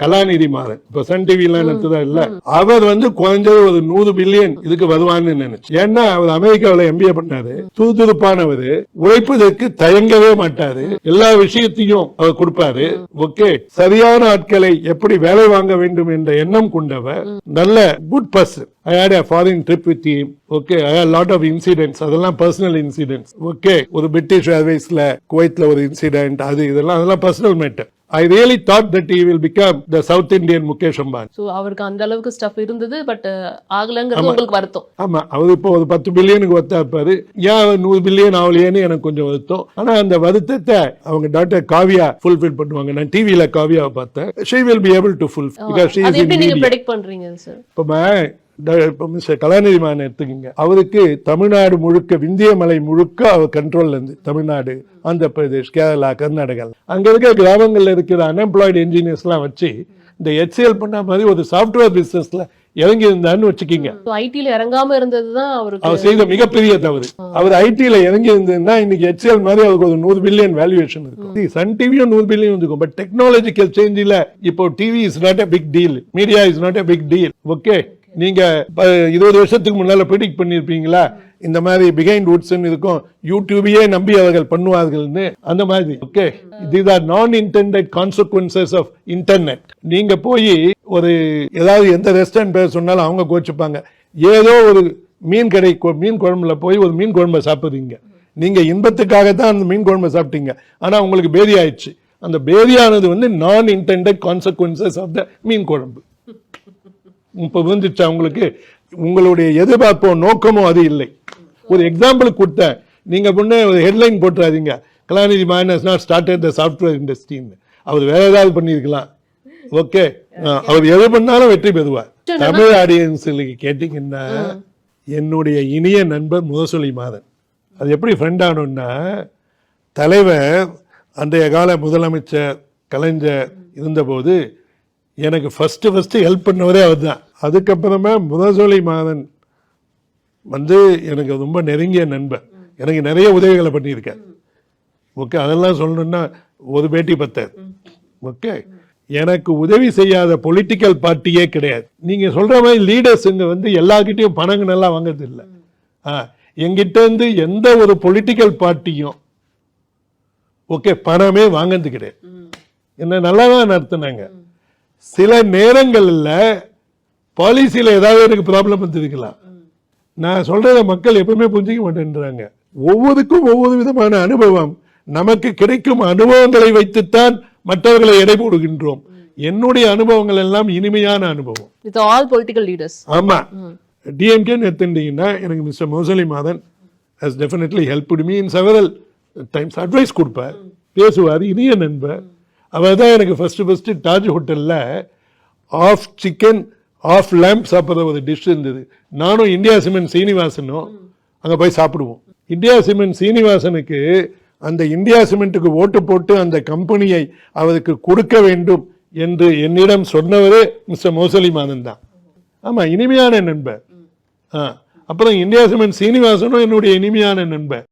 கலாநிதி மாறன் இப்ப சன் டிவில நடத்துதா இல்ல, அவர் குறைஞ்சது ஒரு 100 பில்லியன் இதுக்கு வருவான்னு நினைச்சு. ஏன்னா அவர் அமெரிக்காவில MBA பண்ணாரு, துருதுருப்பானவரு, உழைப்பதற்கு தயங்கவே மாட்டாரு, எல்லா விஷயத்தையும் அவர் கொடுப்பாரு. ஓகே, சரியான ஆட்களை எப்படி வேலை வாங்க வேண்டும் என்ற எண்ணம் கொண்டவர், நல்ல good person. I had a foreign trip with him. Okay, I had a lot of incidents. அதெல்லாம் personal incidents. Okay, ஒரு பிரிட்டிஷ் ஏர்வேஸ்ல குவைத்ல ஒரு இன்சிடென்ட், அதெல்லாம் personal matter. I really thought that he will become the South Indian Mukesh Ambani. So அவருக்கு அந்த அளவுக்கு stuff இருந்தது, but ஆகலங்கிறது உங்களுக்கு வருத்தம். ஆமா, அவர் இப்போ ஒரு 10 பில்லியனுக்கு ஒத்தா இருப்பாரு, ஏன் 100 பில்லியன் ஆகலையேன்னு எனக்கு கொஞ்சம் வருத்தம். ஆனா அந்த வருத்தத்தை அவங்க டாக்டர் காவியா ஃபுல்ஃபில் பண்ணுவாங்க. நான் டிவில காவியாவை பார்த்தேன். She will be able to fulfill because she is in எப்படி நீங்க media. predict பண்றீங்க சார்? இப்போ மிஸ்டர் கலாநிதி மாறன் எடுத்துக்கங்க, அவருக்கு தமிழ்நாடு முழுக்க, விந்திய மலை முழுக்க அவர் கண்ட்ரோல்ல இருந்து, தமிழ்நாடு, ஆந்திர பிரதேஷ், கேரளா, கர்நாடகா, அங்க இருக்க கிராமங்கள்ல இருக்கிற அன்எம்ப்ளாய்டு இன்ஜினியர்ஸ் எல்லாம் வச்சு இந்த HCL பண்ண மாதிரி ஒரு சாப்ட்வேர் பிசினஸ்ல இறங்கி இருந்தான்னு வச்சுக்கீங்க. ஐடில இறங்காம இருந்ததுதான் அவர் செய்த மிகப்பெரிய தவறு. அவர் ஐடில இறங்கி இருந்ததுன்னா இன்னைக்கு HCL மாதிரி அவருக்கு ஒரு 100 பில்லியன் வேல்யூவேஷன் இருக்கும். சன் டிவியும் 100 பில்லியன் இருக்கும். பட் டெக்னாலஜிக்கல் சேஞ்சில இப்போ TV is not a big deal, media is not a big deal. Okay, நீங்க 20 வருஷத்துக்கு முன்னால ப்ரெடிக்ட் பண்ணிருப்பீங்களா இந்த மாதிரி பிஹைண்ட் வுட்ஸ் இருக்கும், யூடியூபையே நம்பி அவர்கள் பண்ணுவார்கள்னு? அந்த மாதிரி. Okay, these are non intended consequences of internet. நீங்க போய் ஒரு ஏதாவது எந்த ரெஸ்டாரண்ட் பேர் சொன்னாலும் அவங்க கோச்சுப்பாங்க. ஏதோ ஒரு மீன் கடை மீன் குழம்புல போய் ஒரு மீன் குழம்பை சாப்பிடுறீங்க, நீங்க இன்பத்துக்காக தான் அந்த மீன் குழம்பை சாப்பிட்டீங்க, ஆனா உங்களுக்கு பேதி ஆயிடுச்சு. அந்த பேதியானது நான் இன்டெண்டட் கான்சிக்வன்சஸ் ஆஃப் த மீன் குழம்பு. இப்ப வந்துச்சா உங்களுக்கு? உங்களுடைய எதிர்பார்ப்போ நோக்கமோ அது இல்லை. ஒரு எக்ஸாம்பிள் கொடுத்தேன், நீங்க முன்னே ஒரு ஹெட்லைன் போட்டுறாதீங்க, கலாநிதி Maran has not started the software industry. அவர் வேற ஏதாவது பண்ணிருக்கலாம். ஓகே, அவர் எது பண்ணாலும் வெற்றி பெறுவார். தமிழ் ஆடியன்ஸுக்கு கேட்டீங்கன்னா, என்னுடைய இனிய நண்பர் முரசொலி மாறன். அது எப்படி ஃப்ரெண்ட் ஆகணும்னா, தலைவர் அன்றைய கால முதலமைச்சர் கலைஞர் இருந்தபோது எனக்கு ஃபர்ஸ்ட் ஹெல்ப் பண்ணவரே அவர் தான். அதுக்கப்புறமா முரசொலி மாறன் எனக்கு ரொம்ப நெருங்கிய நண்பர், எனக்கு நிறைய உதவிகளை பண்ணியிருக்கார். ஓகே, அதெல்லாம் சொல்லணும்னா ஒரு பேட்டி பத்தார். ஓகே, எனக்கு உதவி செய்யாத பொலிட்டிக்கல் பார்ட்டியே கிடையாது. நீங்க சொல்ற மாதிரி லீடர்ஸ் எல்லார்கிட்டையும் பணங்கள் எல்லாம் வாங்குறது இல்லை. எங்கிட்ட இருந்து எந்த ஒரு பொலிட்டிக்கல் பார்ட்டியும் ஓகே பணமே வாங்கிறது கிடையாது. என்ன நல்லா தான் நடத்தினாங்க. சில நேரங்கள்ல பாலிசியில ஏதாவது எனக்கு ப்ராப்ளம் வந்துருக்கலாம். நான் சொல்றத மக்கள் எப்பவுமே புரிஞ்சிக்க மாட்டேன்றாங்க. ஒவ்வொருக்கும் ஒவ்வொரு விதமான அனுபவம். நமக்கு கிடைக்கும் அனுபவங்களை வைத்துத்தான் மற்றவர்களை எடை போடுகின்றோம். என்னுடைய அனுபவங்கள் எல்லாம் இனிமையான அனுபவம். With all political leaders. ஆமா, டிஎம்கேன்னு எடுத்துட்டீங்கன்னா எனக்கு mister Murasoli Maran has definitely helped me in several times. Advice கொடுப்பார், பேசுவார், இனிய நண்பர். அவர் தான் எனக்கு ஃபர்ஸ்ட் தாஜ் ஹோட்டல்ல ஆஃப் சிக்கன் ஆஃப் லேம்ப் சாப்பிட்ற ஒரு டிஷ் இருந்தது. நானும் இந்தியா சிமெண்ட் சீனிவாசனும் அங்கே போய் சாப்பிடுவோம். இந்தியா சிமெண்ட் சீனிவாசனுக்கு அந்த இந்தியா சிமெண்ட்டுக்கு ஓட்டு போட்டு அந்த கம்பெனியை அவருக்கு கொடுக்க வேண்டும் என்று என்னிடம் சொன்னவரே மிஸ்டர் முரசொலி மாறன் தான். ஆமா, இனிமையான நண்பர். அப்புறம் இந்தியா சிமெண்ட் சீனிவாசனும் என்னுடைய இனிமையான நண்பர்.